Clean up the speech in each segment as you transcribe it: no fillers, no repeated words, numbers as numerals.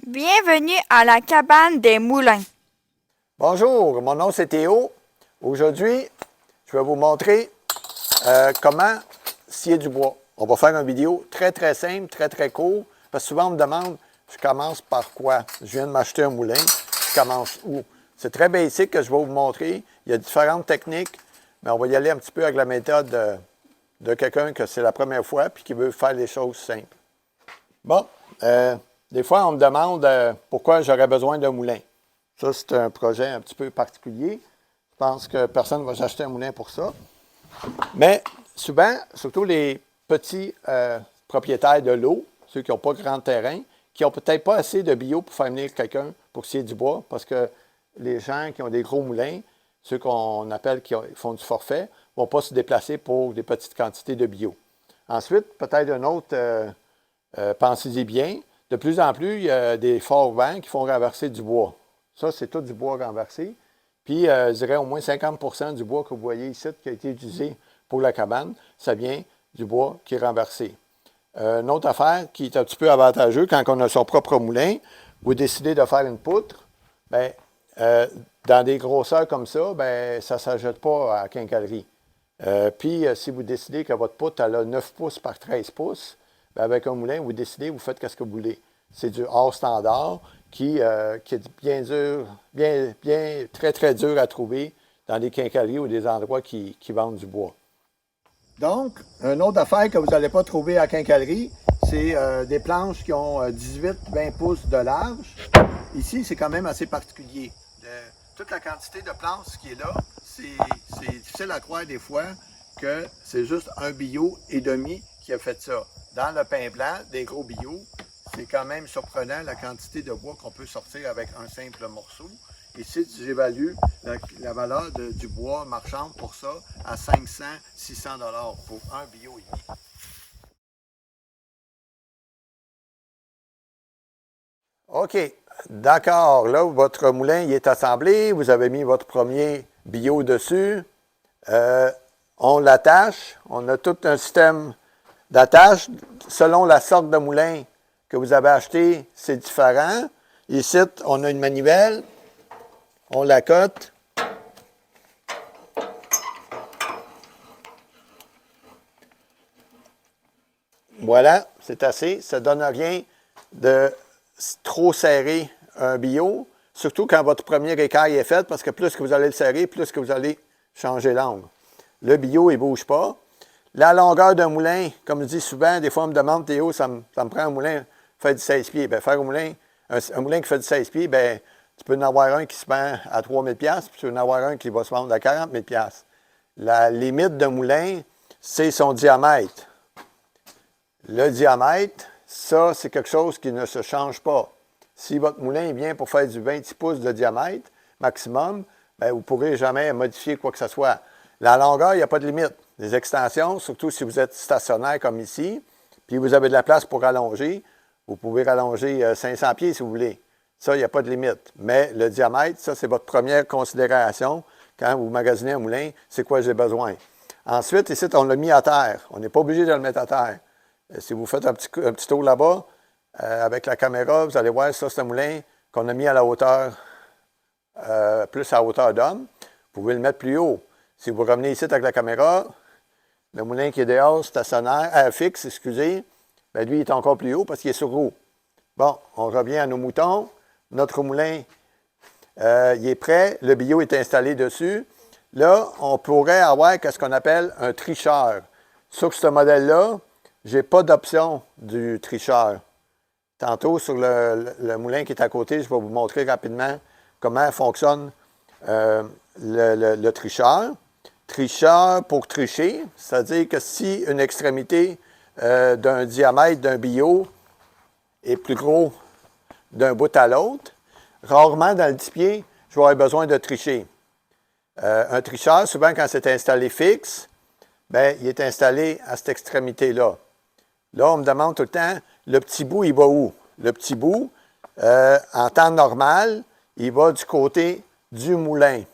Bienvenue à la cabane des moulins. Bonjour, mon nom c'est Théo. Aujourd'hui, je vais vous montrer comment scier du bois. On va faire une vidéo très simple, très court, parce que souvent on me demande, je commence par quoi? Je viens de m'acheter un moulin, je commence où? C'est très basique que je vais vous montrer. Il y a différentes techniques, mais on va y aller un petit peu avec la méthode de quelqu'un que c'est la première fois puis qui veut faire les choses simples. Bon, des fois on me demande pourquoi j'aurais besoin d'un moulin. Ça, c'est un projet un petit peu particulier. Je pense que personne ne va s'acheter un moulin pour ça. Mais souvent, surtout les petits propriétaires de l'eau, ceux qui n'ont pas grand terrain, qui n'ont peut-être pas assez de bio pour faire venir quelqu'un pour scier du bois, parce que les gens qui ont des gros moulins, ceux qu'on appelle qui font du forfait, ne vont pas se déplacer pour des petites quantités de bio. Ensuite, peut-être un autre, pensez-y bien, de plus en plus, il y a des forts vents qui font renverser du bois. Ça, c'est tout du bois renversé. Puis, je dirais au moins 50 du bois que vous voyez ici qui a été utilisé pour la cabane, ça vient du bois qui est renversé. Une autre affaire qui est un petit peu avantageuse, quand on a son propre moulin, vous décidez de faire une poutre, bien, dans des grosseurs comme ça, bien, ça ne s'ajoute pas à quincaillerie. Puis, si vous décidez que votre poutre elle a 9 pouces par 13 pouces, bien, avec un moulin, vous décidez, vous faites ce que vous voulez. C'est du hors standard qui est bien dur, très dur à trouver dans des quincailleries ou des endroits qui vendent du bois. Donc, une autre affaire que vous n'allez pas trouver à quincaillerie, c'est des planches qui ont 18-20 pouces de large. Ici, c'est quand même assez particulier. Toute la quantité de planches qui est là, c'est difficile à croire des fois que c'est juste un bio et demi qui a fait ça. Dans le pain blanc, des gros bio, c'est quand même surprenant la quantité de bois qu'on peut sortir avec un simple morceau. Ici, j'évalue la valeur du bois marchand pour ça à 500-600 $ pour un bio et demi. OK, d'accord. Là, votre moulin il est assemblé. Vous avez mis votre premier bio dessus. On l'attache. On a tout un système d'attache. Selon la sorte de moulin que vous avez acheté, c'est différent. Ici, on a une manivelle. On la cote. Voilà, c'est assez. Ça ne donne rien de trop serrer un bio, surtout quand votre premier écaille est fait, parce que plus que vous allez le serrer, plus que vous allez changer l'angle. Le bio, il ne bouge pas. La longueur d'un moulin, comme je dis souvent, des fois on me demande, Théo, ça me prend un moulin fait du 16 pieds. Bien, faire un moulin qui fait du 16 pieds, bien, tu peux en avoir un qui se vend à 3 000 $, puis tu peux en avoir un qui va se vendre à 40 000 $. La limite d'un moulin, c'est son diamètre. Le diamètre, ça, c'est quelque chose qui ne se change pas. Si votre moulin est bien pour faire du 26 pouces de diamètre maximum, bien, vous ne pourrez jamais modifier quoi que ce soit. La longueur, il n'y a pas de limite. Les extensions, surtout si vous êtes stationnaire comme ici, puis vous avez de la place pour rallonger, vous pouvez rallonger 500 pieds si vous voulez. Ça, il n'y a pas de limite. Mais le diamètre, ça, c'est votre première considération quand vous magasinez un moulin, c'est quoi j'ai besoin. Ensuite, ici, on l'a mis à terre. On n'est pas obligé de le mettre à terre. Si vous faites un petit tour là-bas, avec la caméra, vous allez voir, ça, c'est un moulin qu'on a mis à la hauteur, plus à hauteur d'homme. Vous pouvez le mettre plus haut. Si vous revenez ici avec la caméra, le moulin qui est dehors, stationnaire, fixe, excusez, bien, lui, il est encore plus haut parce qu'il est sur roue. Bon, on revient à nos moutons. Notre moulin, il est prêt. Le bio est installé dessus. Là, on pourrait avoir ce qu'on appelle un tricheur. Sur ce modèle-là, je n'ai pas d'option du tricheur. Tantôt, sur le moulin qui est à côté, je vais vous montrer rapidement comment fonctionne le tricheur. Tricheur pour tricher, c'est-à-dire que si une extrémité d'un diamètre d'un bio est plus gros d'un bout à l'autre, rarement dans le 10 pieds, je vais avoir besoin de tricher. Un tricheur, souvent quand c'est installé fixe, bien, il est installé à cette extrémité-là. Là, on me demande tout le temps, le petit bout, il va où? Le petit bout, en temps normal, il va du côté du moulin.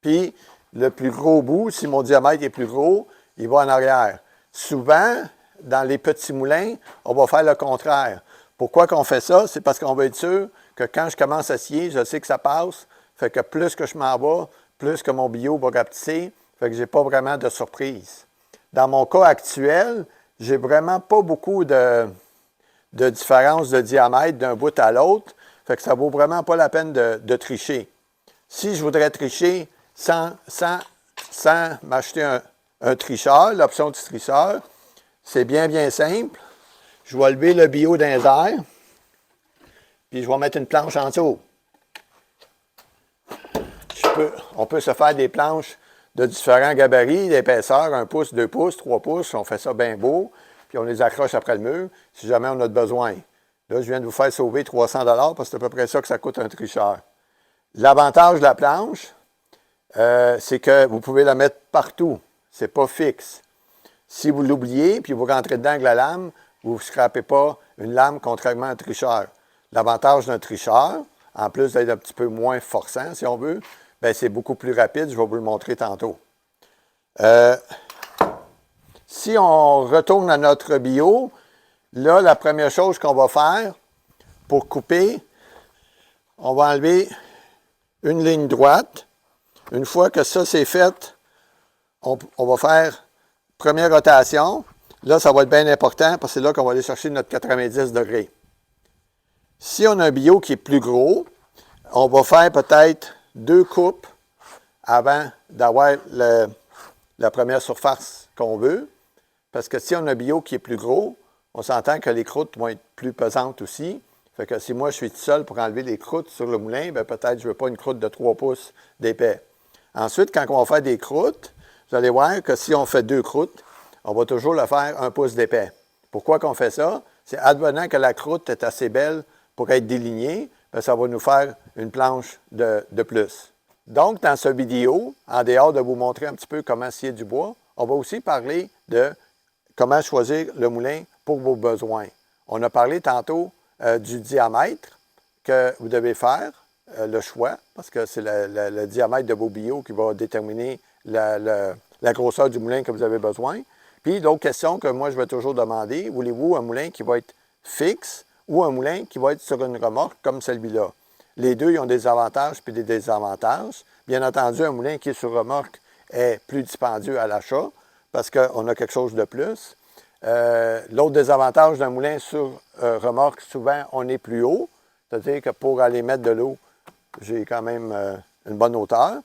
Puis, le plus gros bout, si mon diamètre est plus gros, il va en arrière. Souvent, dans les petits moulins, on va faire le contraire. Pourquoi qu'on fait ça? C'est parce qu'on veut être sûr que quand je commence à scier, je sais que ça passe. Fait que plus que je m'en vais, plus que mon bio va rapetisser. Fait que je n'ai pas vraiment de surprise. Dans mon cas actuel, j'ai vraiment pas beaucoup de différence de diamètre d'un bout à l'autre. Fait que ça vaut vraiment pas la peine de tricher. Si je voudrais tricher sans m'acheter un tricheur, l'option du tricheur, c'est bien, bien simple. Je vais lever le bio dans les airs, puis je vais mettre une planche en dessous. On peut se faire des planches de différents gabarits, d'épaisseur, 1 pouce, 2 pouces, 3 pouces. On fait ça bien beau, puis on les accroche après le mur si jamais on a besoin. Là, je viens de vous faire sauver 300 $ parce que c'est à peu près ça que ça coûte un tricheur. L'avantage de la planche, c'est que vous pouvez la mettre partout. Ce n'est pas fixe. Si vous l'oubliez, puis vous rentrez dedans avec la lame, vous ne scrapez pas une lame contrairement à un tricheur. L'avantage d'un tricheur, en plus d'être un petit peu moins forçant, si on veut, bien, c'est beaucoup plus rapide. Je vais vous le montrer tantôt. Si on retourne à notre bio, là, la première chose qu'on va faire pour couper, on va enlever une ligne droite. Une fois que ça, c'est fait, on va faire première rotation. Là, ça va être bien important parce que c'est là qu'on va aller chercher notre 90 degrés. Si on a un bio qui est plus gros, on va faire peut-être 2 coupes avant d'avoir la première surface qu'on veut. Parce que si on a un bio qui est plus gros, on s'entend que les croûtes vont être plus pesantes aussi. Fait que si moi, je suis tout seul pour enlever les croûtes sur le moulin, bien, peut-être je ne veux pas une croûte de 3 pouces d'épais. Ensuite, quand on va faire des croûtes, vous allez voir que si on fait 2 croûtes, on va toujours le faire 1 pouce d'épais. Pourquoi qu'on fait ça? C'est advenant que la croûte est assez belle pour être délignée, bien, ça va nous faire une planche de plus. Donc, dans cette vidéo, en dehors de vous montrer un petit peu comment scier du bois, on va aussi parler de comment choisir le moulin pour vos besoins. On a parlé tantôt du diamètre que vous devez faire, le choix, parce que c'est le diamètre de vos bio qui va déterminer la grosseur du moulin que vous avez besoin. Puis, l'autre question que moi, je vais toujours demander, voulez-vous un moulin qui va être fixe ou un moulin qui va être sur une remorque comme celui-là? Les deux, ils ont des avantages puis des désavantages. Bien entendu, un moulin qui est sur remorque est plus dispendieux à l'achat parce qu'on a quelque chose de plus. L'autre désavantage d'un moulin sur remorque, souvent, on est plus haut. C'est-à-dire que pour aller mettre de l'eau, j'ai quand même une bonne hauteur.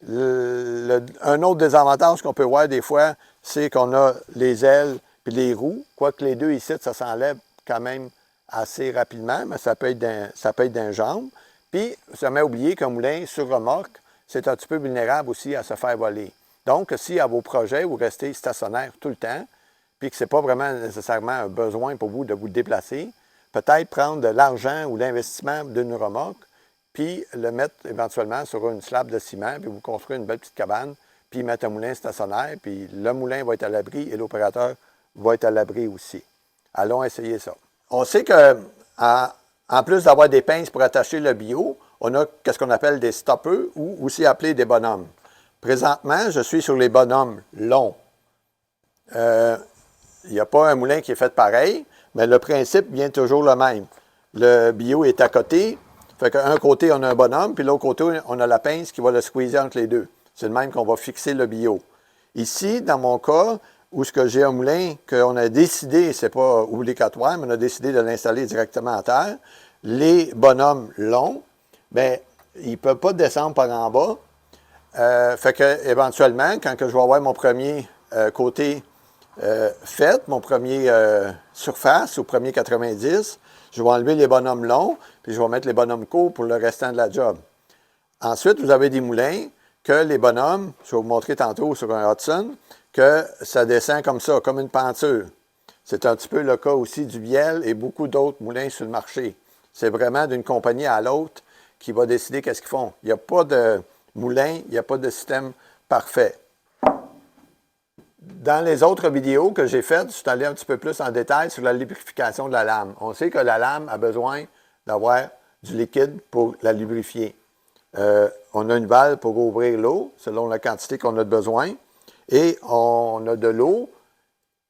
Un autre désavantage qu'on peut voir des fois, c'est qu'on a les ailes puis les roues. Quoique les deux ici, ça s'enlève quand même assez rapidement, mais ça peut être d'un jambe. Puis, jamais oublier qu'un moulin sur remorque, c'est un petit peu vulnérable aussi à se faire voler. Donc, si à vos projets, vous restez stationnaire tout le temps, puis que ce n'est pas vraiment nécessairement un besoin pour vous de vous déplacer, peut-être prendre de l'argent ou l'investissement d'une remorque, puis le mettre éventuellement sur une slab de ciment, puis vous construire une belle petite cabane, puis mettre un moulin stationnaire, puis le moulin va être à l'abri et l'opérateur va être à l'abri aussi. Allons essayer ça. On sait que, en plus d'avoir des pinces pour attacher le bio, on a ce qu'on appelle des stoppers ou aussi appelés des bonhommes. Présentement, je suis sur les bonhommes longs. Il n'y a pas un moulin qui est fait pareil, mais le principe vient toujours le même. Le bio est à côté, fait qu'un côté, on a un bonhomme, puis l'autre côté, on a la pince qui va le squeezer entre les deux. C'est le même qu'on va fixer le bio. Ici, dans mon cas, où ce que j'ai un moulin qu'on a décidé, c'est pas obligatoire, mais on a décidé de l'installer directement à terre, les bonhommes longs, bien, ils ne peuvent pas descendre par en bas. Fait que éventuellement, quand que je vais avoir mon premier côté fait, mon premier surface, au premier 90, je vais enlever les bonhommes longs, puis je vais mettre les bonhommes courts pour le restant de la job. Ensuite, vous avez des moulins que les bonhommes, je vais vous montrer tantôt sur un Hudson, que ça descend comme ça, comme une penture. C'est un petit peu le cas aussi du Biel et beaucoup d'autres moulins sur le marché. C'est vraiment d'une compagnie à l'autre qui va décider qu'est-ce qu'ils font. Il n'y a pas de moulin, il n'y a pas de système parfait. Dans les autres vidéos que j'ai faites, je suis allé un petit peu plus en détail sur la lubrification de la lame. On sait que la lame a besoin d'avoir du liquide pour la lubrifier. On a une valve pour ouvrir l'eau, selon la quantité qu'on a de besoin. Et on a de l'eau,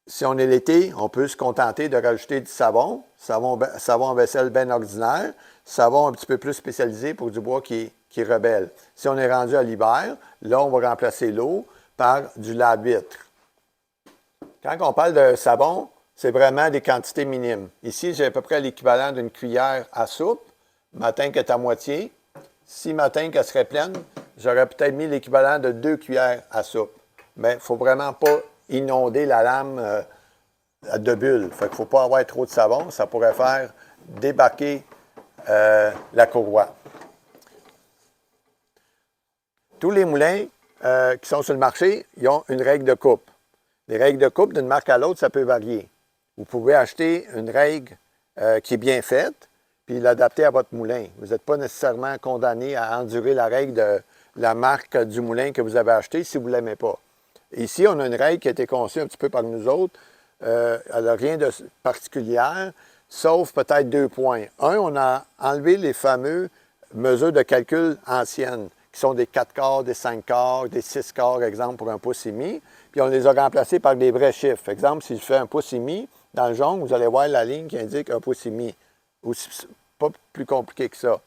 si on est l'été, on peut se contenter de rajouter du savon, savon en vaisselle bien ordinaire, savon un petit peu plus spécialisé pour du bois qui rebelle. Si on est rendu à l'hiver, là, on va remplacer l'eau par du lave-vitre. Quand on parle de savon, c'est vraiment des quantités minimes. Ici, j'ai à peu près l'équivalent d'une cuillère à soupe. Matin qui est à moitié. Si matin qu'elle serait pleine, j'aurais peut-être mis l'équivalent de 2 cuillères à soupe. Mais il ne faut vraiment pas inonder la lame de bulles. Fait qu'il ne faut pas avoir trop de savon. Ça pourrait faire débarquer la courroie. Tous les moulins qui sont sur le marché, ils ont une règle de coupe. Les règles de coupe, d'une marque à l'autre, ça peut varier. Vous pouvez acheter une règle qui est bien faite, puis l'adapter à votre moulin. Vous n'êtes pas nécessairement condamné à endurer la règle de la marque du moulin que vous avez acheté si vous ne l'aimez pas. Ici, on a une règle qui a été conçue un petit peu par nous autres. Elle n'a rien de particulière, sauf peut-être 2 points. Un, on a enlevé les fameuses mesures de calcul anciennes, qui sont des 4 quarts, des 5 quarts, des 6 quarts, exemple, pour un pouce et demi. Puis on les a remplacés par des vrais chiffres. Exemple, si je fais un pouce et demi, dans le jaune, vous allez voir la ligne qui indique un pouce et demi. Pas plus compliqué que ça.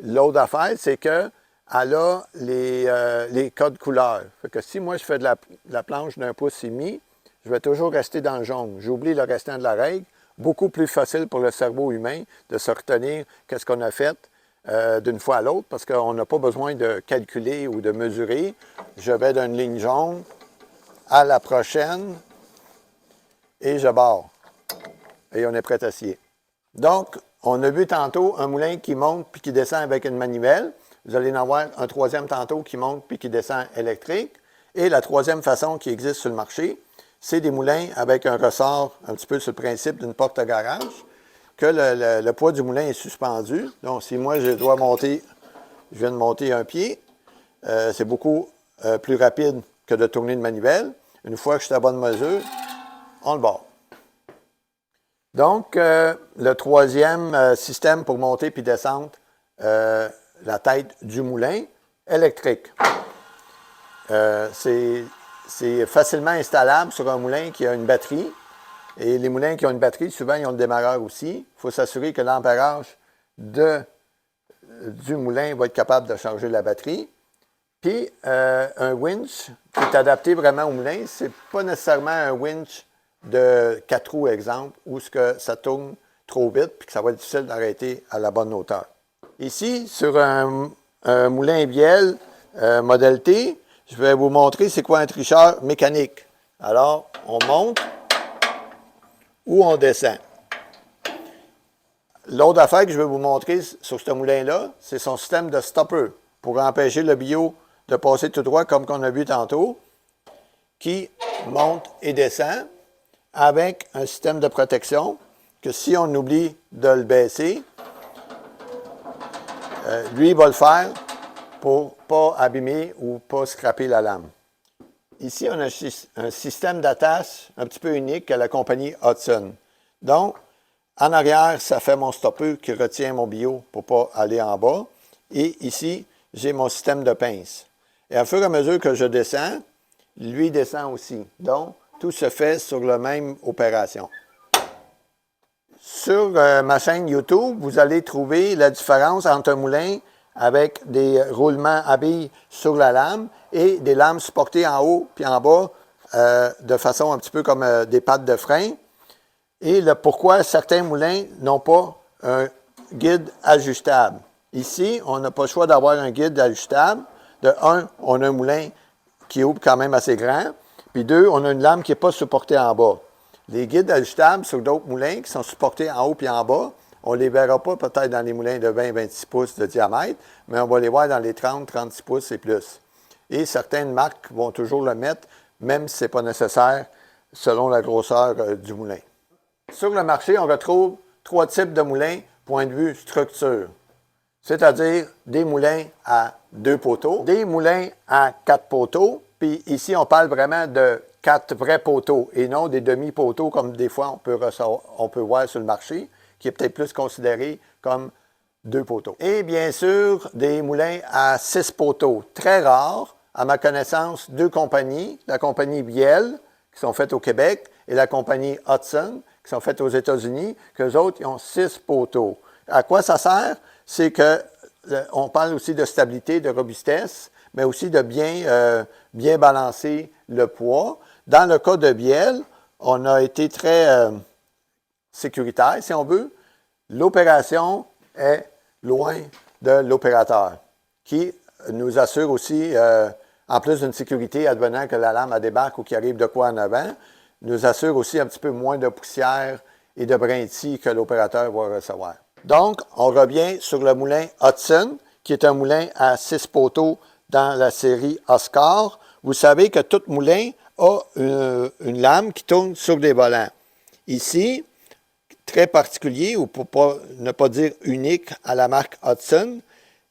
L'autre affaire, c'est qu'elle a les codes couleurs. Fait que si moi, je fais de la planche d'un pouce et demi, je vais toujours rester dans le jaune. J'oublie le restant de la règle. Beaucoup plus facile pour le cerveau humain de se retenir qu'est-ce qu'on a fait d'une fois à l'autre, parce qu'on n'a pas besoin de calculer ou de mesurer. Je vais d'une ligne jaune à la prochaine et je barre. Et on est prêt à scier. Donc, on a vu tantôt un moulin qui monte puis qui descend avec une manivelle. Vous allez en avoir un troisième tantôt qui monte puis qui descend électrique. Et la troisième façon qui existe sur le marché, c'est des moulins avec un ressort un petit peu sur le principe d'une porte à garage, que le poids du moulin est suspendu. Donc, si moi, je dois monter, je viens de monter un pied, c'est beaucoup plus rapide que de tourner une manivelle. Une fois que je suis à bonne mesure, on le barre. Donc, le troisième système pour monter puis descendre la tête du moulin, électrique. C'est facilement installable sur un moulin qui a une batterie. Et les moulins qui ont une batterie, souvent, ils ont le démarreur aussi. Il faut s'assurer que l'ampérage du moulin va être capable de charger la batterie. Puis, un winch qui est adapté vraiment au moulin, ce n'est pas nécessairement un winch de 4 roues, exemple, où ça tourne trop vite et que ça va être difficile d'arrêter à la bonne hauteur. Ici, sur un moulin bielle modèle T, je vais vous montrer c'est quoi un tricheur mécanique. Alors, on monte ou on descend. L'autre affaire que je vais vous montrer sur ce moulin-là, c'est son système de stopper pour empêcher le billot de passer tout droit comme on a vu tantôt, qui monte et descend avec un système de protection que si on oublie de le baisser, lui va le faire pour ne pas abîmer ou pas scraper la lame. Ici, on a un système d'attache un petit peu unique à la compagnie Hudson. Donc, en arrière, ça fait mon stopper qui retient mon billot pour ne pas aller en bas. Et ici, j'ai mon système de pince. Et à fur et à mesure que je descends, lui descend aussi. Donc, tout se fait sur la même opération. Sur ma chaîne YouTube, vous allez trouver la différence entre un moulin avec des roulements à billes sur la lame et des lames supportées en haut puis en bas de façon un petit peu comme des pattes de frein. Et pourquoi certains moulins n'ont pas un guide ajustable. Ici, on n'a pas le choix d'avoir un guide ajustable. De un, on a un moulin qui ouvre quand même assez grand. Puis deux, on a une lame qui n'est pas supportée en bas. Les guides ajustables sur d'autres moulins qui sont supportés en haut et en bas, on ne les verra pas peut-être dans les moulins de 20-26 pouces de diamètre, mais on va les voir dans les 30-36 pouces et plus. Et certaines marques vont toujours le mettre, même si ce n'est pas nécessaire, selon la grosseur du moulin. Sur le marché, on retrouve 3 types de moulins, point de vue structure. C'est-à-dire des moulins à 2 poteaux, des moulins à 4 poteaux, puis ici, on parle vraiment de 4 vrais poteaux et non des demi-poteaux comme des fois on peut voir sur le marché, qui est peut-être plus considéré comme 2 poteaux. Et bien sûr, des moulins à 6 poteaux. Très rares, à ma connaissance, 2 compagnies. La compagnie Biel, qui sont faites au Québec, et la compagnie Hudson, qui sont faites aux États-Unis, qu'eux autres, ils ont 6 poteaux. À quoi ça sert? C'est que on parle aussi de stabilité, de robustesse, mais aussi de bien balancer le poids. Dans le cas de Biel, on a été très sécuritaire, si on veut. L'opération est loin de l'opérateur, qui nous assure aussi, en plus d'une sécurité advenant que la lame débarque ou qu'il arrive de quoi en avant, nous assure aussi un petit peu moins de poussière et de brindilles que l'opérateur va recevoir. Donc, on revient sur le moulin Hudson, qui est un moulin à 6 poteaux dans la série Oscar. Vous savez que tout moulin a une lame qui tourne sur des volants. Ici, très particulier, ou pour ne pas dire unique à la marque Hudson,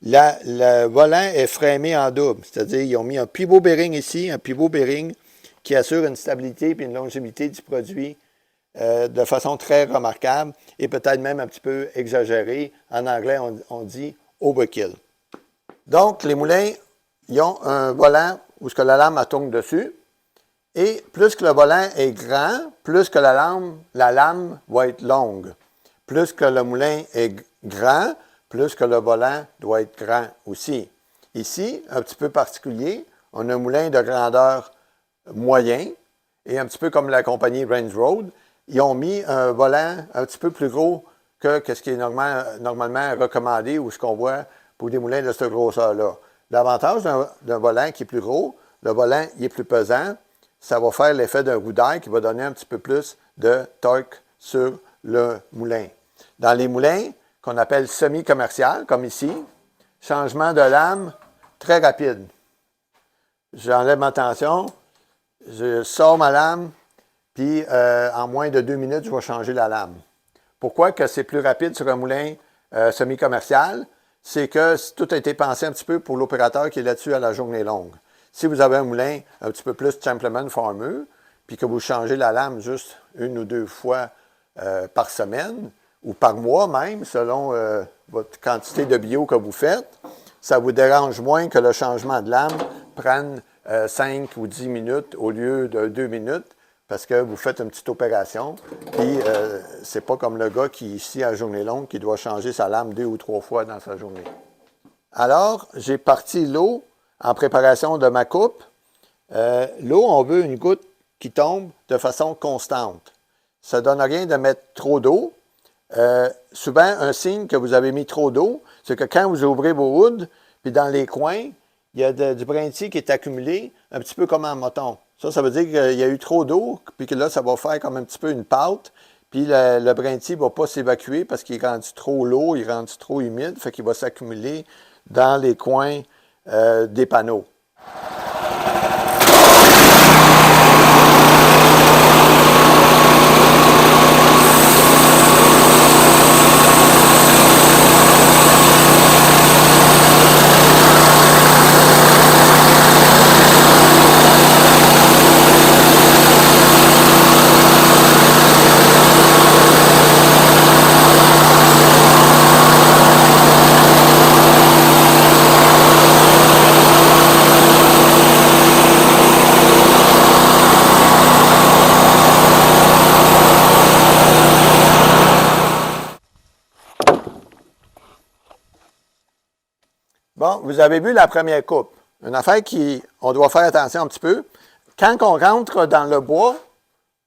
le volant est frémé en double. C'est-à-dire qu'ils ont mis un pivot bearing ici, un pivot bearing qui assure une stabilité et une longévité du produit de façon très remarquable et peut-être même un petit peu exagérée. En anglais, on dit overkill. Donc, les moulins, ils ont un volant où la lame tourne dessus. Et plus que le volant est grand, plus que la lame va être longue. Plus que le moulin est grand, plus que le volant doit être grand aussi. Ici, un petit peu particulier, on a un moulin de grandeur moyen, et un petit peu comme la compagnie Range Road, ils ont mis un volant un petit peu plus gros que ce qui est normalement recommandé ou ce qu'on voit pour des moulins de cette grosseur-là. L'avantage d'un volant qui est plus gros, le volant il est plus pesant, ça va faire l'effet d'un roue d'air qui va donner un petit peu plus de torque sur le moulin. Dans les moulins qu'on appelle semi-commercial, comme ici, changement de lame très rapide. J'enlève ma tension, je sors ma lame, puis en moins de 2 minutes, je vais changer la lame. Pourquoi que c'est plus rapide sur un moulin semi-commercial? C'est que tout a été pensé un petit peu pour l'opérateur qui est là-dessus à la journée longue. Si vous avez un moulin un petit peu plus gentleman farmer, puis que vous changez la lame juste 1 ou 2 fois par semaine, ou par mois même, selon votre quantité de bio que vous faites, ça vous dérange moins que le changement de lame prenne 5 ou 10 minutes au lieu de 2 minutes, parce que vous faites une petite opération, puis c'est pas comme le gars qui, ici, à journée longue, qui doit changer sa lame 2 ou 3 fois dans sa journée. Alors, j'ai parti l'eau en préparation de ma coupe. L'eau, on veut une goutte qui tombe de façon constante. Ça ne donne rien de mettre trop d'eau. Souvent, un signe que vous avez mis trop d'eau, c'est que quand vous ouvrez vos hoods, puis dans les coins, il y a du brindilles qui est accumulé, un petit peu comme en moton. Ça veut dire qu'il y a eu trop d'eau, puis que là, ça va faire comme un petit peu une pâte, puis le brindille ne va pas s'évacuer parce qu'il est rendu trop lourd, il est rendu trop humide, fait qu'il va s'accumuler dans les coins des panneaux. Bon, vous avez vu la première coupe. Une affaire on doit faire attention un petit peu. Quand on rentre dans le bois,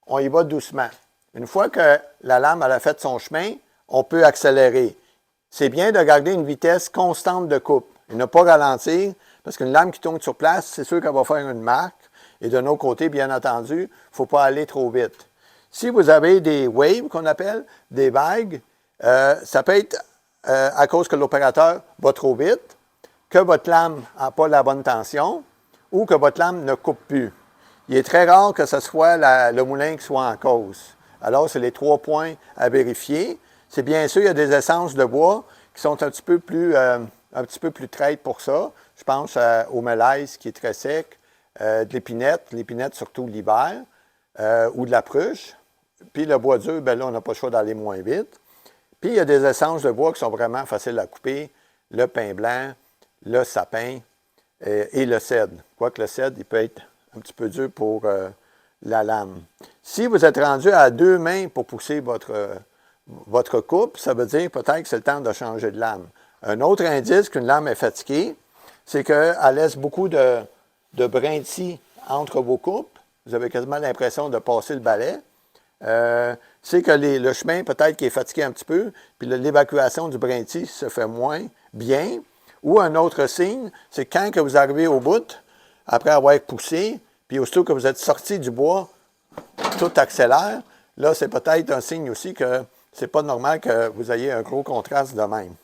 on y va doucement. Une fois que la lame a fait son chemin, on peut accélérer. C'est bien de garder une vitesse constante de coupe et ne pas ralentir, parce qu'une lame qui tourne sur place, c'est sûr qu'elle va faire une marque. Et de notre côté, bien entendu, il ne faut pas aller trop vite. Si vous avez des waves, qu'on appelle, des vagues, ça peut être à cause que l'opérateur va trop vite, que votre lame n'a pas la bonne tension ou que votre lame ne coupe plus. Il est très rare que ce soit le moulin qui soit en cause. Alors, c'est les 3 points à vérifier. C'est bien sûr, il y a des essences de bois qui sont un petit peu plus traites pour ça. Je pense au mélèze qui est très sec, de l'épinette surtout l'hiver, ou de la pruche. Puis le bois dur, bien là, on n'a pas le choix d'aller moins vite. Puis il y a des essences de bois qui sont vraiment faciles à couper, le pin blanc, le sapin et le cèdre. Quoique le cèdre, il peut être un petit peu dur pour la lame. Si vous êtes rendu à 2 mains pour pousser votre coupe, ça veut dire peut-être que c'est le temps de changer de lame. Un autre indice qu'une lame est fatiguée, c'est qu'elle laisse beaucoup de brindilles entre vos coupes. Vous avez quasiment l'impression de passer le balai. C'est que le chemin peut-être qui est fatigué un petit peu, puis l'évacuation du brindille se fait moins bien. Ou un autre signe, c'est quand que vous arrivez au bout, après avoir poussé, puis aussitôt que vous êtes sorti du bois, tout accélère. Là, c'est peut-être un signe aussi que c'est pas normal que vous ayez un gros contraste de même.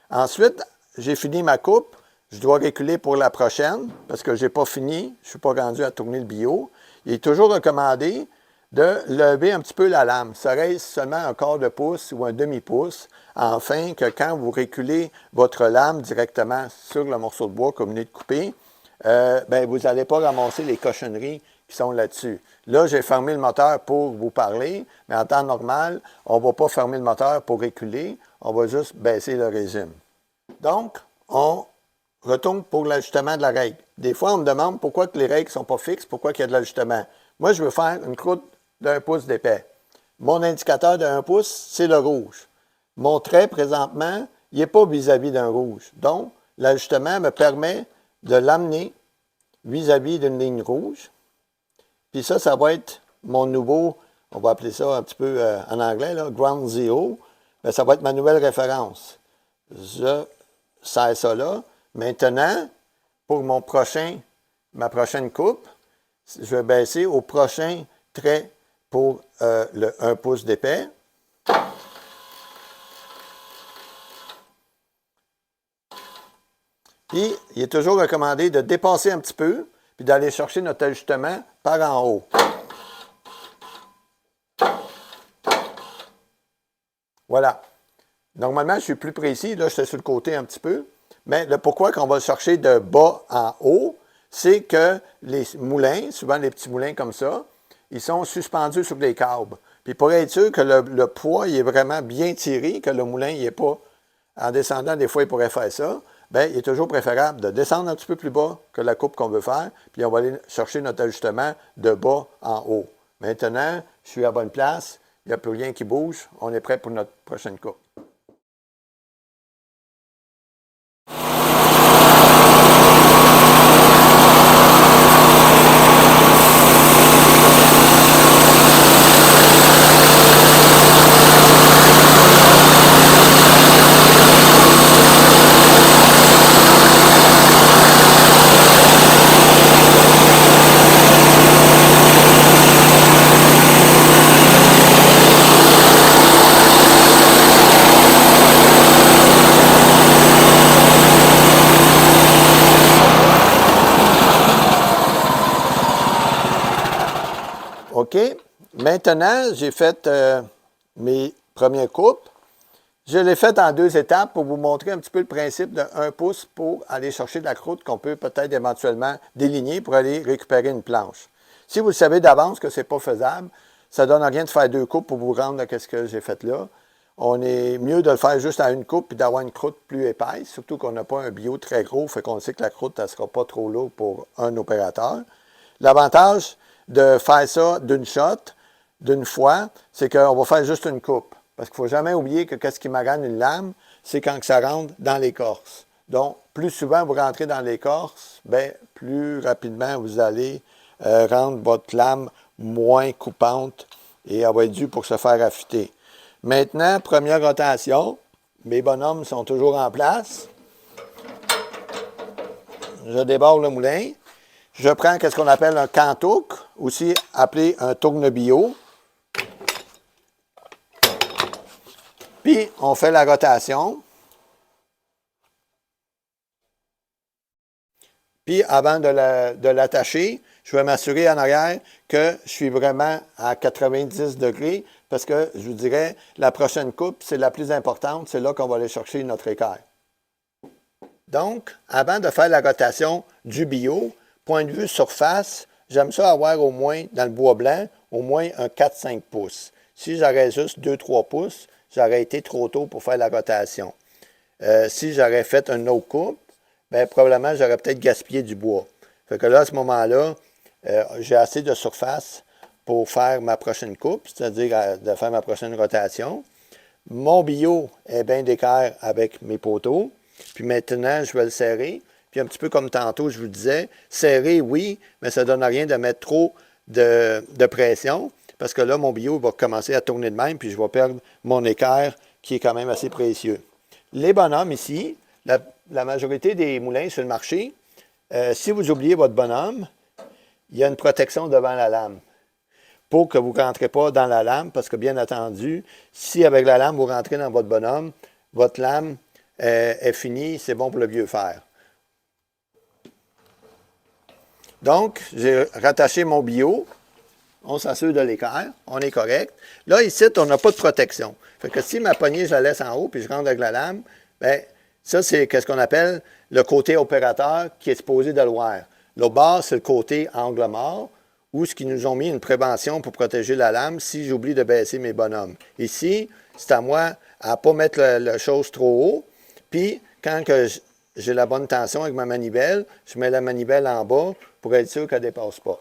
Ensuite, j'ai fini ma coupe. Je dois reculer pour la prochaine parce que je n'ai pas fini. Je ne suis pas rendu à tourner le bio. Il est toujours recommandé de lever un petit peu la lame. Serait-ce seulement un quart de pouce ou un demi-pouce, afin que quand vous reculez votre lame directement sur le morceau de bois que vous venez de couper, vous n'allez pas ramasser les cochonneries qui sont là-dessus. Là, j'ai fermé le moteur pour vous parler, mais en temps normal, on ne va pas fermer le moteur pour reculer, on va juste baisser le régime. Donc, on retourne pour l'ajustement de la règle. Des fois, on me demande pourquoi que les règles ne sont pas fixes, pourquoi il y a de l'ajustement. Moi, je veux faire une croûte d'1 pouce d'épais. Mon indicateur de 1 pouce, c'est le rouge. Mon trait, présentement, il n'est pas vis-à-vis d'un rouge. Donc, l'ajustement me permet de l'amener vis-à-vis d'une ligne rouge. Puis ça va être mon nouveau, on va appeler ça un petit peu en anglais, là, Ground Zero. Bien, ça va être ma nouvelle référence. Je sers ça là. Maintenant, pour ma prochaine coupe, je vais baisser au prochain trait pour le 1 pouce d'épais. Puis, il est toujours recommandé de dépasser un petit peu, puis d'aller chercher notre ajustement par en haut. Voilà. Normalement, je suis plus précis. Là, j'étais sur le côté un petit peu. Mais le pourquoi qu'on va le chercher de bas en haut, c'est que les moulins, souvent les petits moulins comme ça, ils sont suspendus sur des câbles. Puis pour être sûr que le poids il est vraiment bien tiré, que le moulin il n'est pas, en descendant, des fois il pourrait faire ça, bien, il est toujours préférable de descendre un petit peu plus bas que la coupe qu'on veut faire, puis on va aller chercher notre ajustement de bas en haut. Maintenant, je suis à bonne place, il n'y a plus rien qui bouge, on est prêt pour notre prochaine coupe. OK. Maintenant, j'ai fait mes premières coupes. Je l'ai fait en 2 étapes pour vous montrer un petit peu le principe de 1 pouce pour aller chercher de la croûte qu'on peut peut-être éventuellement déligner pour aller récupérer une planche. Si vous le savez d'avance que ce n'est pas faisable, ça ne donne rien de faire 2 coupes pour vous rendre à ce que j'ai fait là. On est mieux de le faire juste à une coupe et d'avoir une croûte plus épaisse, surtout qu'on n'a pas un bio très gros, fait qu'on sait que la croûte ne sera pas trop lourde pour un opérateur. L'avantage de faire ça d'une shot, d'une fois, c'est qu'on va faire juste une coupe. Parce qu'il ne faut jamais oublier que qu'est-ce qui magane une lame, c'est quand ça rentre dans l'écorce. Donc, plus souvent vous rentrez dans l'écorce, bien, plus rapidement vous allez rendre votre lame moins coupante et elle va être due pour se faire affûter. Maintenant, première rotation, mes bonhommes sont toujours en place. Je déborde le moulin. Je prends ce qu'on appelle un cantouc, aussi appelé un tourne-bio. Puis, on fait la rotation. Puis, avant de l'attacher, je vais m'assurer en arrière que je suis vraiment à 90 degrés parce que, je vous dirais, la prochaine coupe, c'est la plus importante. C'est là qu'on va aller chercher notre équerre. Donc, avant de faire la rotation du bio, point de vue surface, j'aime ça avoir au moins, dans le bois blanc, au moins un 4-5 pouces. Si j'aurais juste 2-3 pouces, j'aurais été trop tôt pour faire la rotation. Si j'aurais fait une autre coupe, bien, probablement, j'aurais peut-être gaspillé du bois. Fait que là, à ce moment-là, j'ai assez de surface pour faire ma prochaine coupe, c'est-à-dire de faire ma prochaine rotation. Mon bio est bien d'équerre avec mes poteaux. Puis maintenant, je vais le serrer. Puis un petit peu comme tantôt, je vous disais, serrer, oui, mais ça ne donne rien de mettre trop de pression. Parce que là, mon bio va commencer à tourner de même, puis je vais perdre mon équerre qui est quand même assez précieux. Les bonhommes ici, la majorité des moulins sur le marché, si vous oubliez votre bonhomme, il y a une protection devant la lame pour que vous ne rentrez pas dans la lame, parce que bien entendu, si avec la lame, vous rentrez dans votre bonhomme, votre lame est finie, c'est bon pour le vieux fer. Donc, j'ai rattaché mon bio. On s'assure de l'équerre, on est correct. Là, ici, on n'a pas de protection. Fait que si ma poignée, je la laisse en haut puis je rentre avec la lame, bien, ça, c'est ce qu'on appelle le côté opérateur qui est supposé de le voir. L'autre bord, c'est le côté angle mort, où ce qu'ils nous ont mis une prévention pour protéger la lame si j'oublie de baisser mes bonhommes. Ici, c'est à moi à ne pas mettre la chose trop haut. Puis, quand j'ai la bonne tension avec ma manivelle, je mets la manivelle en bas pour être sûr qu'elle ne dépasse pas.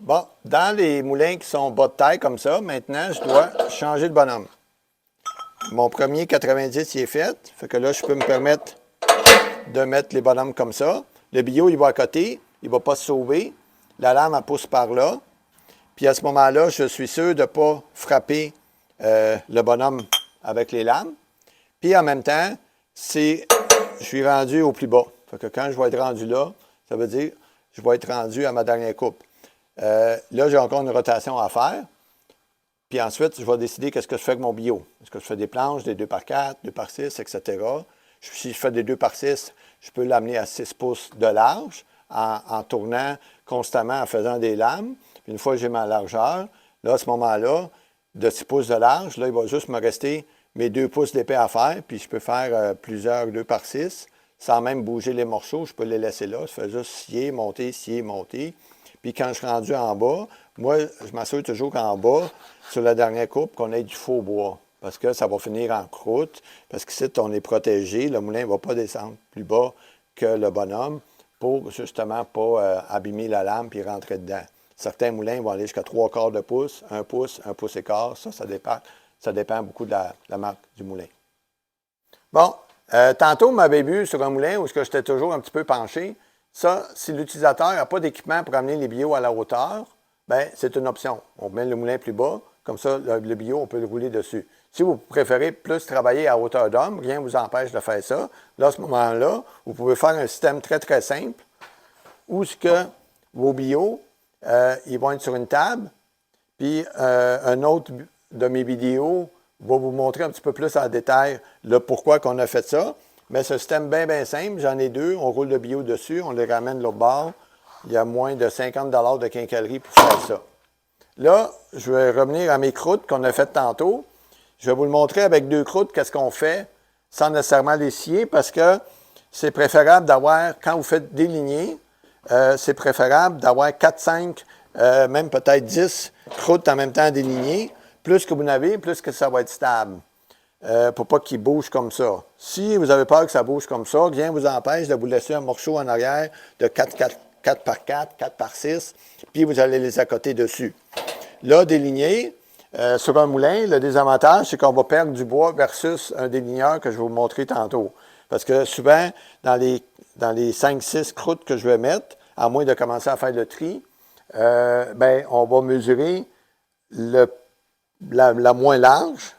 Bon, dans les moulins qui sont bas de taille comme ça, maintenant, je dois changer de bonhomme. Mon premier 90, il est fait. Fait que là, je peux me permettre de mettre les bonhommes comme ça. Le bio, il va à côté. Il ne va pas se sauver. La lame, elle pousse par là. Puis à ce moment-là, je suis sûr de ne pas frapper le bonhomme avec les lames. Puis en même temps, je suis rendu au plus bas. Fait que quand je vais être rendu là, ça veut dire que je vais être rendu à ma dernière coupe. Là, j'ai encore une rotation à faire. Puis ensuite, je vais décider qu'est-ce que je fais avec mon bio. Est-ce que je fais des planches, des 2x4, 2x6, etc. Si je fais des 2x6, je peux l'amener à 6 pouces de large en tournant constamment, en faisant des lames. Puis une fois que j'ai ma largeur, là, à ce moment-là, de 6 pouces de large, là, il va juste me rester mes 2 pouces d'épais à faire. Puis je peux faire plusieurs 2x6 sans même bouger les morceaux. Je peux les laisser là. Je fais juste scier, monter, scier, monter. Puis quand je suis rendu en bas, moi, je m'assure toujours qu'en bas, sur la dernière coupe, qu'on ait du faux bois. Parce que ça va finir en croûte. Parce qu'ici, on est protégé. Le moulin ne va pas descendre plus bas que le bonhomme pour justement pas abîmer la lame et rentrer dedans. Certains moulins vont aller jusqu'à 3/4 de pouce, 1 pouce et quart. Ça dépend beaucoup de la marque du moulin. Bon, tantôt, vous m'avez vu sur un moulin où j'étais toujours un petit peu penché. Ça, si l'utilisateur n'a pas d'équipement pour amener les bio à la hauteur, bien, c'est une option. On met le moulin plus bas, comme ça, le bio, on peut le rouler dessus. Si vous préférez plus travailler à hauteur d'homme, rien ne vous empêche de faire ça. Là, à ce moment-là, vous pouvez faire un système très, très simple où ce que vos bio, ils vont être sur une table, puis un autre de mes vidéos va vous montrer un petit peu plus en détail le pourquoi qu'on a fait ça. Mais ce système bien, bien simple, j'en ai 2, on roule le bio dessus, on les ramène de l'autre bord. Il y a moins de 50 $ de quincaillerie pour faire ça. Là, je vais revenir à mes croûtes qu'on a faites tantôt. Je vais vous le montrer avec 2 croûtes, qu'est-ce qu'on fait, sans nécessairement les scier, parce que c'est préférable d'avoir, quand vous faites des lignées, c'est préférable d'avoir 4, 5, même peut-être 10 croûtes en même temps délignées. Plus que vous n'avez, plus que ça va être stable. pour pas qu'il bouge comme ça. Si vous avez peur que ça bouge comme ça, rien ne vous empêche de vous laisser un morceau en arrière de 4 par 4, 4 par 6, puis vous allez les accoter dessus. Là, déligner, sur un moulin, le désavantage, c'est qu'on va perdre du bois versus un déligneur que je vais vous montrer tantôt. Parce que souvent, dans les 5-6 croûtes que je vais mettre, à moins de commencer à faire le tri, on va mesurer la moins large,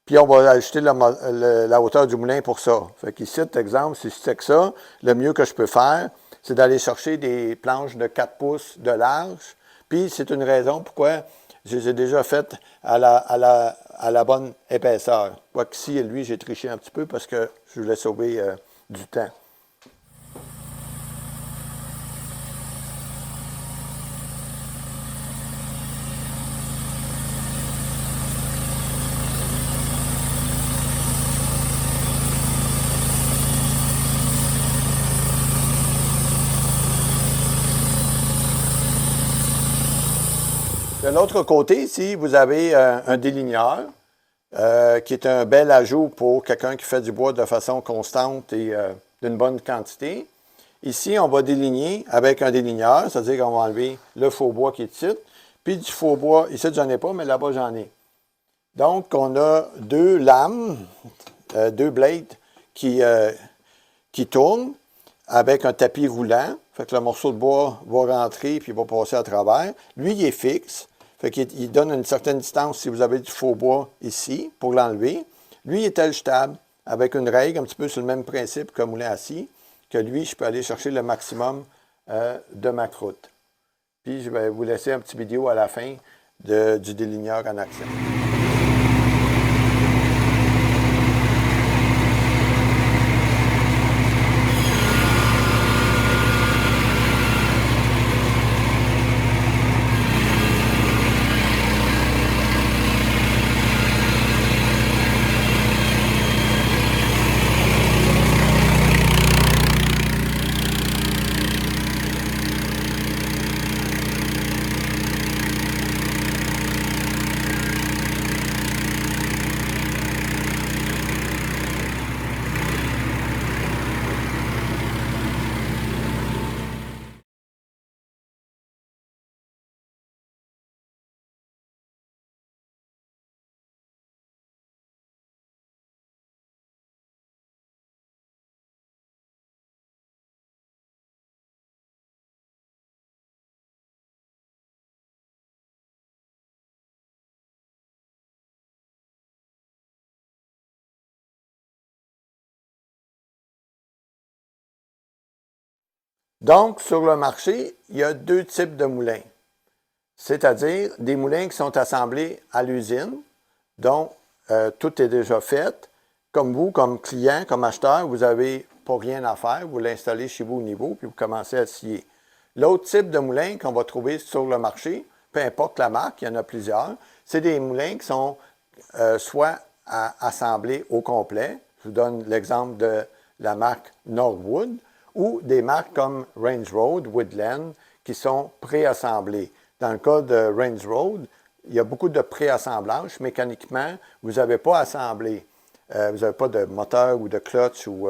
puis on va ajouter la hauteur du moulin pour ça. Fait qu'ici, par exemple, si c'est que ça, le mieux que je peux faire, c'est d'aller chercher des planches de 4 pouces de large. Puis c'est une raison pourquoi je les ai déjà faites à la bonne épaisseur. Quoiqu'ici, lui, j'ai triché un petit peu parce que je voulais sauver du temps. De l'autre côté, ici, vous avez un déligneur qui est un bel ajout pour quelqu'un qui fait du bois de façon constante et d'une bonne quantité. Ici, on va déligner avec un déligneur, c'est-à-dire qu'on va enlever le faux bois qui est ici, puis du faux bois, ici, j'en ai pas, mais là-bas, j'en ai. Donc, on a deux lames, deux blades qui tournent avec un tapis roulant. Fait que le morceau de bois va rentrer puis va passer à travers. Lui, il est fixe. Fait qu'il donne une certaine distance si vous avez du faux bois ici pour l'enlever. Lui, il est ajustable avec une règle un petit peu sur le même principe qu'un moulin assis, que lui, je peux aller chercher le maximum de ma croûte. Puis, je vais vous laisser un petit vidéo à la fin du déligneur en action. Donc, sur le marché, il y a deux types de moulins, c'est-à-dire des moulins qui sont assemblés à l'usine, dont tout est déjà fait. Comme vous, comme client, comme acheteur, vous n'avez pas rien à faire, vous l'installez chez vous au niveau, puis vous commencez à scier. L'autre type de moulin qu'on va trouver sur le marché, peu importe la marque, il y en a plusieurs, c'est des moulins qui sont soit assemblés au complet. Je vous donne l'exemple de la marque Norwood, ou des marques comme Range Road, Woodland, qui sont préassemblées. Dans le cas de Range Road, il y a beaucoup de préassemblage. Mécaniquement, vous n'avez pas assemblé. Vous n'avez pas de moteur ou de clutch ou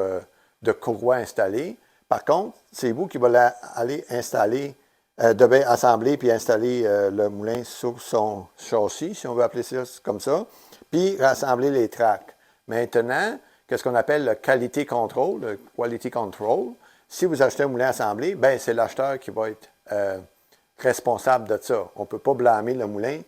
de courroie installée. Par contre, c'est vous qui allez aller installer, devez assembler puis installer le moulin sur son châssis, si on veut appeler ça comme ça, puis rassembler les tracks. Maintenant, qu'est-ce qu'on appelle le quality control, le quality control? Si vous achetez un moulin assemblé, bien, c'est l'acheteur qui va être responsable de ça. On ne peut pas blâmer le moulin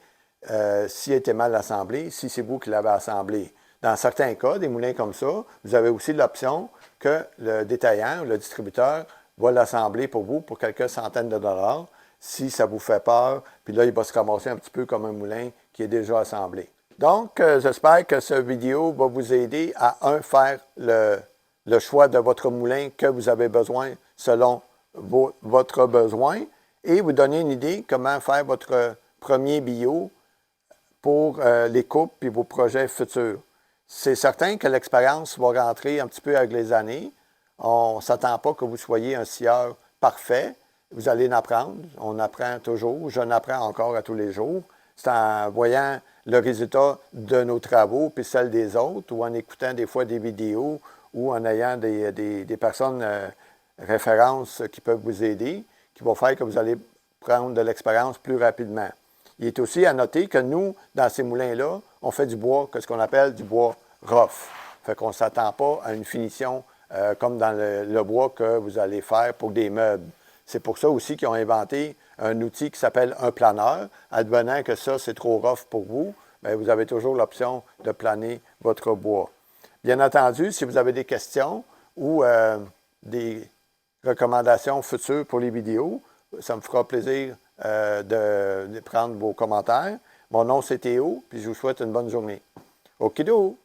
s'il était mal assemblé, si c'est vous qui l'avez assemblé. Dans certains cas, des moulins comme ça, vous avez aussi l'option que le détaillant ou le distributeur va l'assembler pour vous pour quelques centaines de dollars si ça vous fait peur. Puis là, il va se ramasser un petit peu comme un moulin qui est déjà assemblé. Donc, j'espère que cette vidéo va vous aider à, faire le choix de votre moulin que vous avez besoin selon votre besoin et vous donner une idée comment faire votre premier bio pour les coupes et vos projets futurs. C'est certain que l'expérience va rentrer un petit peu avec les années. On ne s'attend pas que vous soyez un scieur parfait. Vous allez en apprendre. On apprend toujours. Je n'apprends encore à tous les jours. c'est en voyant le résultat de nos travaux puis celle des autres ou en écoutant des fois des vidéos ou en ayant des personnes références qui peuvent vous aider, qui vont faire que vous allez prendre de l'expérience plus rapidement. Il est aussi à noter que nous, dans ces moulins-là, on fait du bois, ce qu'on appelle du bois rough. Fait qu'on ne s'attend pas à une finition comme dans le bois que vous allez faire pour des meubles. C'est pour ça aussi qu'ils ont inventé un outil qui s'appelle un planeur. Advenant que ça, c'est trop rough pour vous, bien, vous avez toujours l'option de planer votre bois. Bien entendu, si vous avez des questions ou des recommandations futures pour les vidéos, ça me fera plaisir de prendre vos commentaires. Mon nom, c'est Théo, puis je vous souhaite une bonne journée. Okido!